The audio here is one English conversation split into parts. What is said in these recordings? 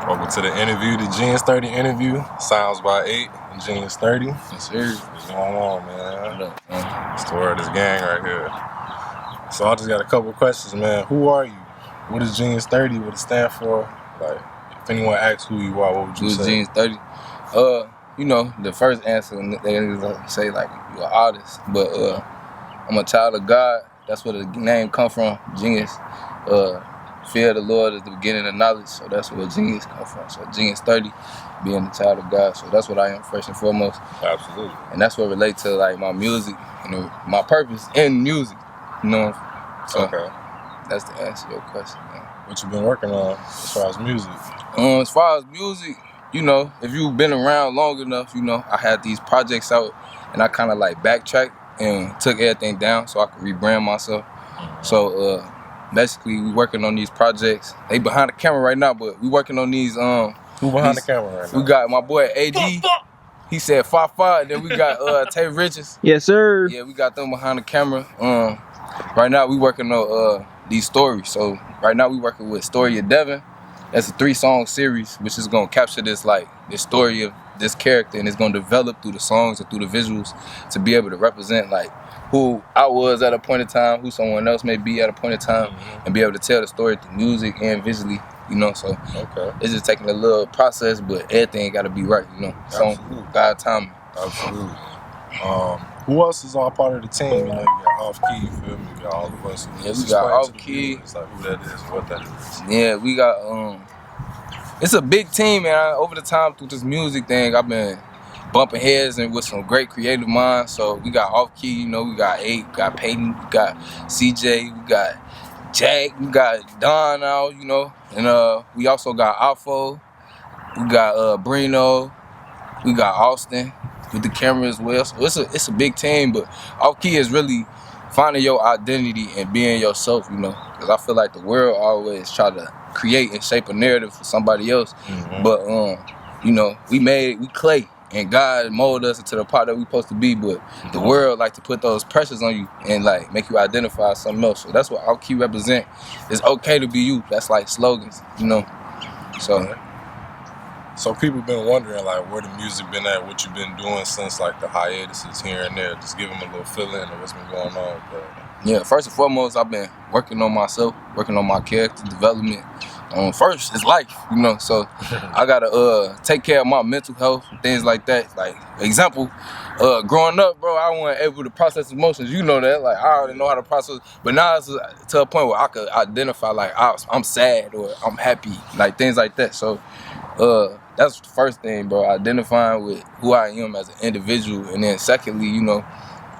Welcome to the interview, the Genius 30 interview. Sounds by 8 and Genius 30. Yes, sir. What's going on, man? What up, man? It's the word of this gang right here. So I just got a couple of questions, man. Who are you? What is Genius 30? What it stand for? Like, if anyone asks who you are, what would you say? Genius 30. You know, the first answer they say like you're an artist, but I'm a child of God. That's where the name come from. Genius. Fear of the Lord is the beginning of knowledge, so that's where genius come from. So Genius 30, being a child of God. So that's what I am first and foremost. Absolutely. And that's what relates to like my music, you know, my purpose in music. You know. So Okay. that's the answer to your question, man. What you been working on as far as music? As far as music, you know, if you've been around long enough, you know, I had these projects out and I kind of like backtracked and took everything down so I could rebrand myself. So basically we working on these projects. They behind the camera right now, but we working on these Who behind the camera right now? We got my boy AD. He said 5'5", then we got Tay Richards. Yes, sir. Yeah, we got them behind the camera. Right now we working on these stories. So right now we working with Story of Devin. That's a 3-song series, which is gonna capture this story of this character, and it's gonna develop through the songs and through the visuals to be able to represent like who I was at a point in time, who someone else may be at a point in time, and be able to tell the story through music and visually, you know. So it's just taking a little process, but everything got to be right, you know. So God timing. Absolutely. Who else is all part of the team? You know, you got Off Key, you feel me? You got all of us. Yeah, we got Off Key. It's like who that is, what that is. Yeah, we got it's a big team, man. Over the time through this music thing, I've been bumping heads and with some great creative minds. So we got Off Key, you know, we got 8, we got Peyton, we got CJ, we got Jack, we got Don now, you know, and we also got Alfo, we got Brino, we got Austin with the camera as well. So it's a big team, but Off Key is really finding your identity and being yourself, you know, because I feel like the world always try to create and shape a narrative for somebody else, but you know, we clay, and God molded us into the part that we supposed to be, but the world like to put those pressures on you and like make you identify as something else. So that's what Off Key represent. It's okay to be you. That's like slogans, you know. So people been wondering like where the music been at, what you been doing since like the hiatuses here and there. Just give them a little fill in of what's been going on. Yeah, first and foremost, I've been working on myself, working on my character development. First, it's life, you know, so I gotta take care of my mental health and things like that. Like, example, growing up, bro, I wasn't able to process emotions. You know that, like, I already know how to process, but now it's to a point where I could identify, like, I'm sad or I'm happy, like, things like that. So, that's the first thing, bro, identifying with who I am as an individual. And then secondly, you know,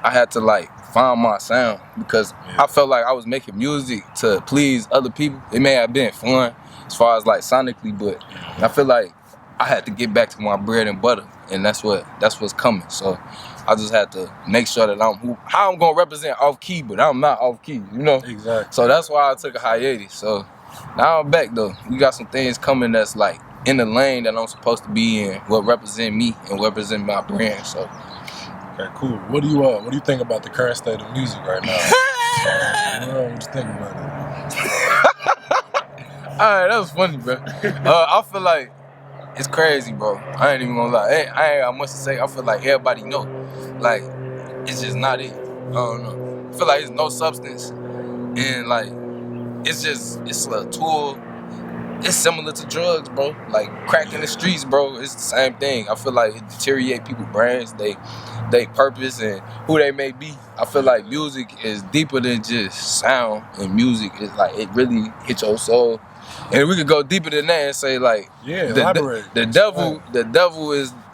I had to, like, find my sound because I felt like I was making music to please other people. It may have been fun as far as like sonically, but I feel like I had to get back to my bread and butter, and that's what's coming. So I just had to make sure that how I'm gonna represent Off Key, but I'm not Off Key, you know. Exactly. So that's why I took a hiatus. So now I'm back though. We got some things coming that's like in the lane that I'm supposed to be in, what represent me and what represent my brand. So. Okay, cool. What do you think about the current state of music right now? What you think about it? Alright, that was funny, bro. I feel like it's crazy, bro. I ain't even gonna lie. I ain't got much to say. I feel like everybody know. Like, it's just not it. I don't know. I feel like it's no substance. And like, it's a tool. It's similar to drugs, bro. Like crack in the streets, bro. It's the same thing. I feel like it deteriorates people's brains, they purpose and who they may be. I feel like music is deeper than just sound, and music is like it really hits your soul. And we could go deeper than that and say like, elaborate. The devil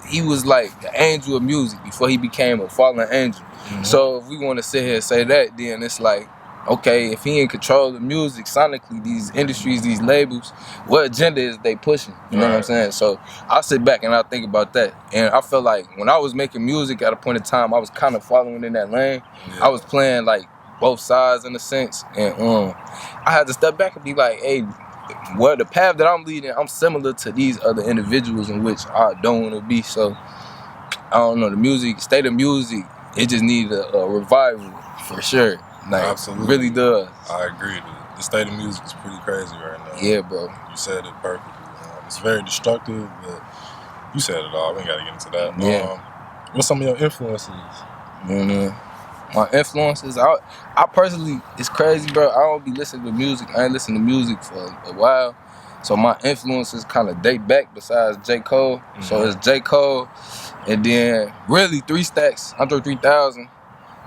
he was like the angel of music before he became a fallen angel. So if we want to sit here and say that, then it's like, okay, if he in control of music sonically, these industries, these labels, what agenda is they pushing? You know what I'm saying? So I sit back and I think about that. And I feel like when I was making music at a point in time, I was kind of following in that lane. I was playing like both sides in a sense. And I had to step back and be like, hey, well, the path that I'm leading, I'm similar to these other individuals in which I don't want to be. So I don't know, the state of music, it just needs a revival for sure. Like, absolutely. Really does. I agree. The state of music is pretty crazy right now. Yeah, bro. You said it perfectly. it's very destructive. But you said it all. We ain't gotta get into that. Yeah. What's some of your influences? My influences, I personally, it's crazy, bro. I don't be listening to music. I ain't listened to music for a while. So my influences kind of date back besides J. Cole. Mm-hmm. So it's J. Cole, and then really 3 Stacks, Andre 3000.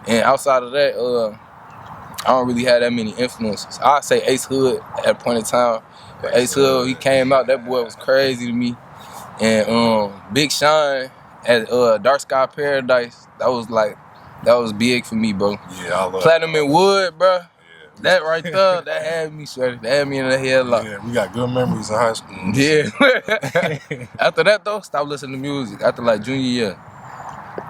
And outside of that, I don't really have that many influences. I'd say Ace Hood at a point in time. But Ace Hood, he came out, that boy was crazy to me. And Big Sean at Dark Sky Paradise, that was big for me, bro. Yeah, I love Platinum and Wood, bro. Yeah. That right there, that had me, sweaty. That had me in the headlock. Yeah, we got good memories in high school. Yeah. After that, though, stopped listening to music. After like junior year,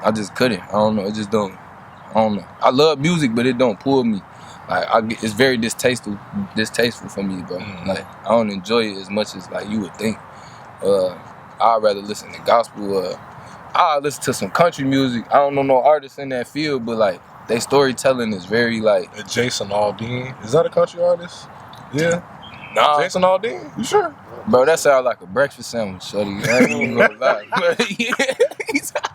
I just couldn't. I don't know. It just don't. I don't know. I love music, but it don't pull me. Like it's very distasteful for me, bro. Mm-hmm. Like I don't enjoy it as much as like you would think. I'd rather listen to gospel. I listen to some country music. I don't know no artists in that field, but like their storytelling is very like. Jason Aldean, is that a country artist? Yeah. Nah. Jason Aldean, you sure? Bro, that sounds like a breakfast sandwich, shorty. I ain't even gonna lie.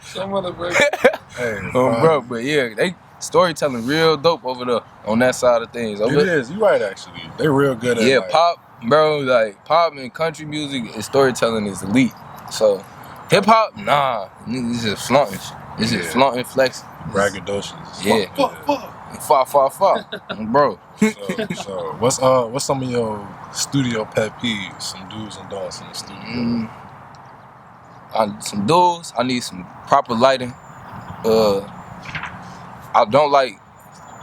Some other breakfast. Hey, bro, but yeah, they storytelling real dope over there on that side of things. It is. You right, actually. They real good at it. Yeah, like, pop, bro. Like pop and country music and storytelling is elite. So hip hop, nah, it's just flaunting. It's just flaunting, flexing. Braggadocious. Yeah. Fuck, bro. So what's some of your studio pet peeves? Some do's and don'ts in the studio. Some do's. I need some proper lighting. I don't like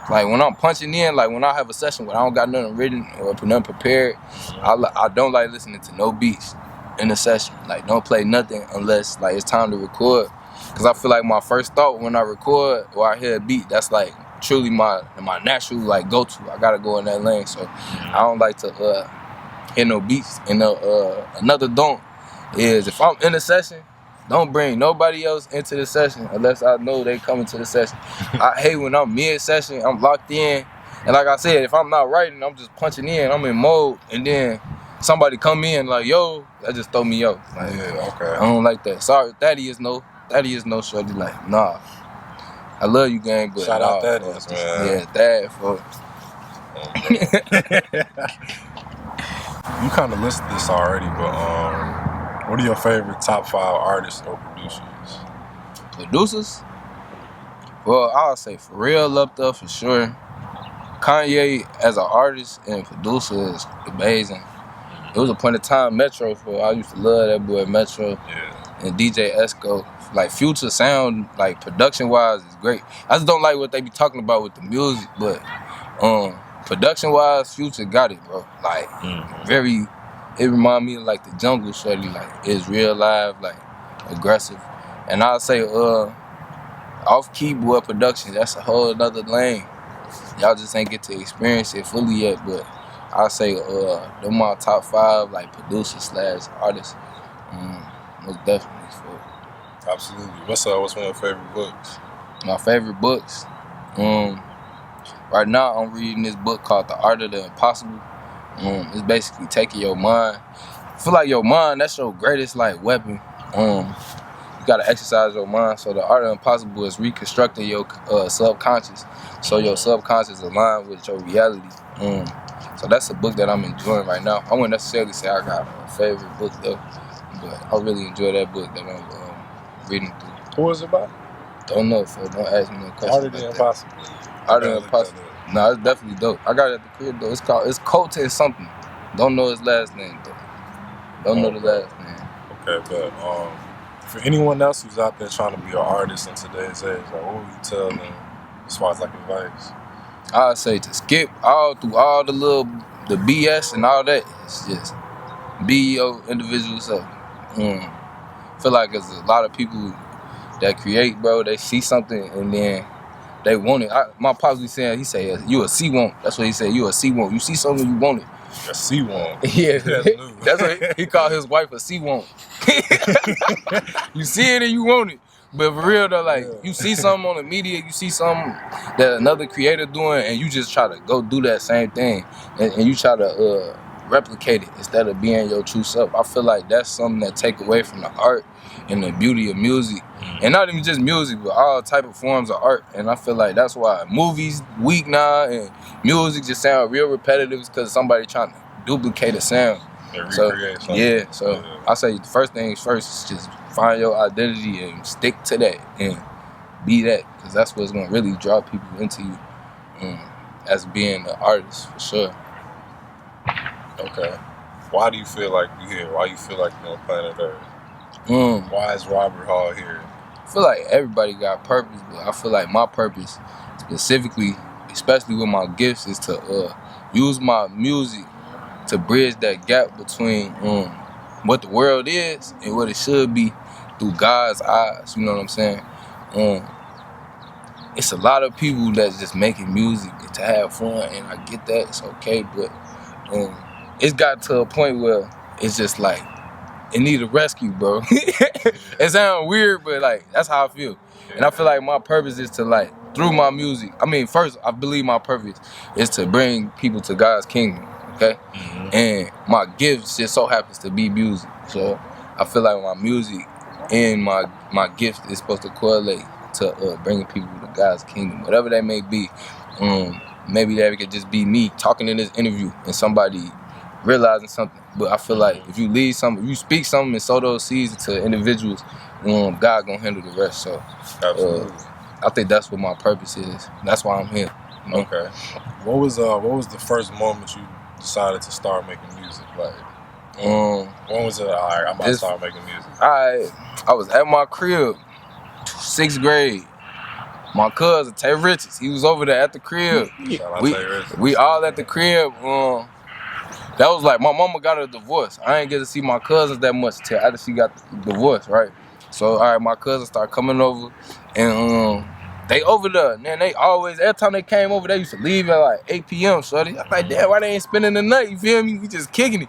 when I'm punching in, like when I have a session where I don't got nothing written or nothing prepared, I don't like listening to no beats in the session. Like don't play nothing unless like it's time to record. Cause I feel like my first thought when I record or I hear a beat, that's like truly my natural like go-to. I gotta go in that lane. So I don't like to hear no beats. And another don't is if I'm in a session, don't bring nobody else into the session unless I know they coming to the session. I hate when I'm mid-session, I'm locked in. And like I said, if I'm not writing, I'm just punching in, I'm in mode. And then somebody come in like, yo, that just throw me out. Like, yeah, okay. I don't like that. Sorry, Thaddeus no shorty. Like, nah. I love you, gang, but shout out Thaddeus, man. Yeah, Thad, fuck. You kind of listed this already, but what are your favorite top 5 artists or producers? Producers? Well, I'll say Pharrell up there for sure. Kanye as an artist and producer is amazing. It was a point of time Metro I used to love that boy Metro. Yeah. And DJ Esco. Like Future sound, like production wise is great. I just don't like what they be talking about with the music, but production wise, Future got it, bro. Like very. It remind me of like the Jungle shorty, like it's real live, like aggressive. And I'll say off keyboard production, that's a whole other lane. Y'all just ain't get to experience it fully yet, but I'll say they're my top 5 like producers / artists. Most definitely. So. Absolutely. What's one of your favorite books? My favorite books? Right now I'm reading this book called The Art of the Impossible. It's basically taking your mind. I feel like your mind, that's your greatest like weapon. You gotta exercise your mind. So the art of the impossible is reconstructing your subconscious. So your subconscious aligned with your reality. So that's a book that I'm enjoying right now. I wouldn't necessarily say I got a favorite book though, but I really enjoy that book that I'm reading through. Who is it about? Don't know, so don't ask me no questions. Art of the Impossible. Art of the Impossible. No, it's definitely dope. I got it at the crib though. It's Colton something. Don't know his last name though. Don't know the last name. Okay, but for anyone else who's out there trying to be an artist in today's age, like what would you tell them as far as like advice? I'd say to skip through all the BS and all that. It's just be your individual self. Feel like there's a lot of people that create, bro. They see something and then they want it. My pops be saying, he say, you a C-want. That's what he said, you a C-want. You see something, you want it. A C-want? Yeah. That's what he called his wife a C-want. You see it and you want it. But for real though, like, you see something on the media, you see something that another creator doing, and you just try to go do that same thing. And you try to replicate it instead of being your true self. I feel like that's something that take away from the art and the beauty of music, and not even just music, but all type of forms of art. And I feel like that's why movies weak now and music just sound real repetitive, because somebody trying to duplicate a sound. So yeah, so I say the first things first is just find your identity and stick to that and be that, because that's what's gonna really draw people into you as being an artist for sure. Okay. Why do you feel like you here? Why you feel like you're on planet Earth? Why is Robert Hall here? I feel like everybody got purpose, but I feel like my purpose specifically, especially with my gifts, is to use my music to bridge that gap between what the world is and what it should be through God's eyes. You know what I'm saying? It's a lot of people that's just making music to have fun, and I get that, it's okay, but it's got to a point where it's just like it need a rescue, bro. It sounds weird, but like that's how I feel. And I feel like my purpose is to, like, through my music, I mean, first I believe my purpose is to bring people to God's kingdom, okay? And my gift just so happens to be music. So I feel like my music and my gift is supposed to correlate to bringing people to God's kingdom, whatever that may be. Maybe that could just be me talking in this interview and somebody realizing something. But I feel like if you leave something, if you speak something and sow those seeds to individuals, God gonna handle the rest. So I think that's what my purpose is. That's why I'm here. You know? Okay. What was the first moment you decided to start making music? Like, when was it? All right, I'm about to start making music. I was at my crib, 6th grade. My cousin Tay Richards, he was over there at the crib. We all at the crib. That was like my mama got a divorce. I ain't get to see my cousins that much till after she got the divorce, right? So all right, my cousins started coming over, and they over there. And then they always, every time they came over, they used to leave at like 8 p.m. Shorty, I'm like, damn, why they ain't spending the night? You feel me? We just kicking it.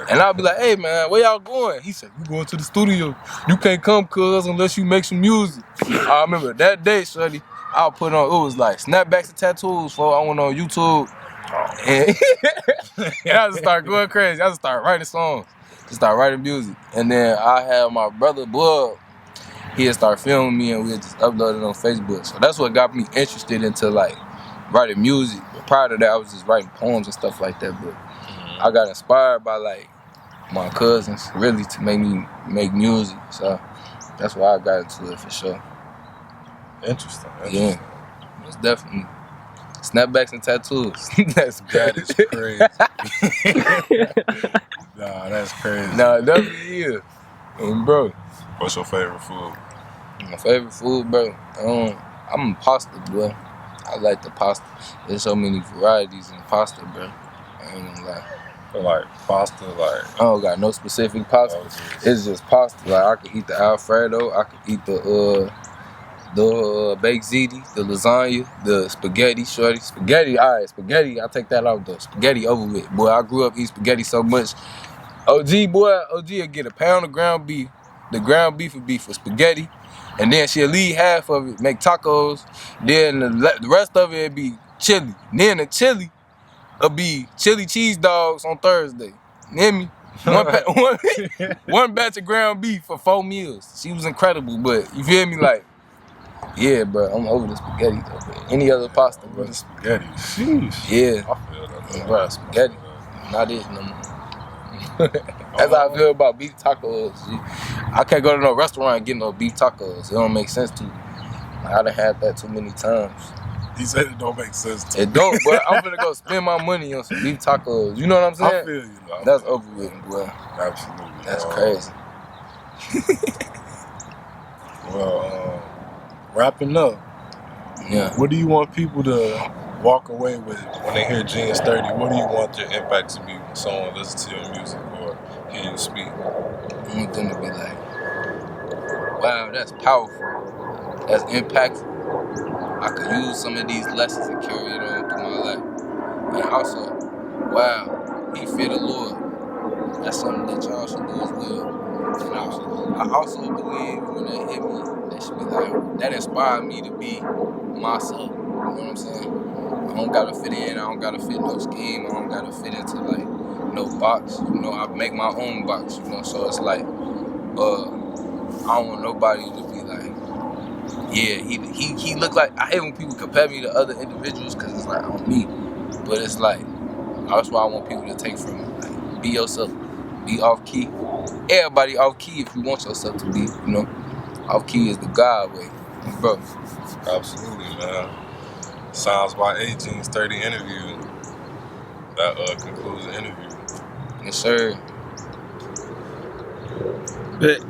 And I'll be like, hey man, where y'all going? He said, we going to the studio. You can't come, cuz, unless you make some music. I remember that day, Shorty, I put on, it was like snapbacks and tattoos. I went on YouTube. And I just started going crazy. I just started writing songs, just started writing music. And then I had my brother Bud, he had started filming me, and we had just uploaded on Facebook. So that's what got me interested into like writing music. But prior to that, I was just writing poems and stuff like that. But I got inspired by like my cousins really to make me make music. So that's why I got into it for sure. Interesting. Yeah, it's definitely. Snapbacks and tattoos. That is crazy. Nah, that's crazy. Nah, it definitely is. Bro. What's your favorite food? My favorite food, bro? I'm a pasta, bro. I like the pasta. There's so many varieties in pasta, bro. I ain't gonna lie. Like pasta, like I don't got no specific pasta. It's just pasta. Like I could eat the Alfredo. I could eat the baked ziti, the lasagna, the spaghetti, shorty. Spaghetti, all right, spaghetti, I take that out though. Spaghetti over with. Boy, I grew up eating spaghetti so much. OG will get a pound of ground beef. The ground beef would be for spaghetti. And then she'll leave half of it, make tacos. Then the rest of it would be chili. Then the chili would be chili cheese dogs on Thursday. You hear me? One batch of ground beef for 4 meals. She was incredible, but you feel me? Like, yeah, bro, I'm over the spaghetti though. Any other pasta, bro? The spaghetti. Sheesh. Yeah. I feel that. Bro, spaghetti. Not it no more. That's how I feel about beef tacos. I can't go to no restaurant and get no beef tacos. It don't make sense to me. I done had that too many times. He said it don't make sense to me. It don't, but I'm gonna go spend my money on some beef tacos. You know what I'm saying? I feel you, though. That's over with, boy. Absolutely. That's crazy. Well, wrapping up. Yeah. What do you want people to walk away with when they hear Genius 30? What do you want their impact to be when someone listens to your music or hear you speak? I want them to be like, wow, that's powerful. That's impactful. I could use some of these lessons and carry it on through my life. And also, wow, he fear the Lord. That's something that y'all should do as well. And I also believe when they hit me, they should be like, that inspired me to be myself. You know what I'm saying? I don't gotta fit in. I don't gotta fit no scheme. I don't gotta fit into like box. You know, I make my own box. You know, so it's like, I don't want nobody to be like, yeah, he look like. I hate when people compare me to other individuals because it's like on me, but it's like that's why I want people to take from it. Like, be yourself, be off key. Everybody off key if you want yourself to be. You know, off key is the God way, bro. Absolutely, man. Sounds by 18's 30 interview. That concludes the interview. Yes, sir. Bet.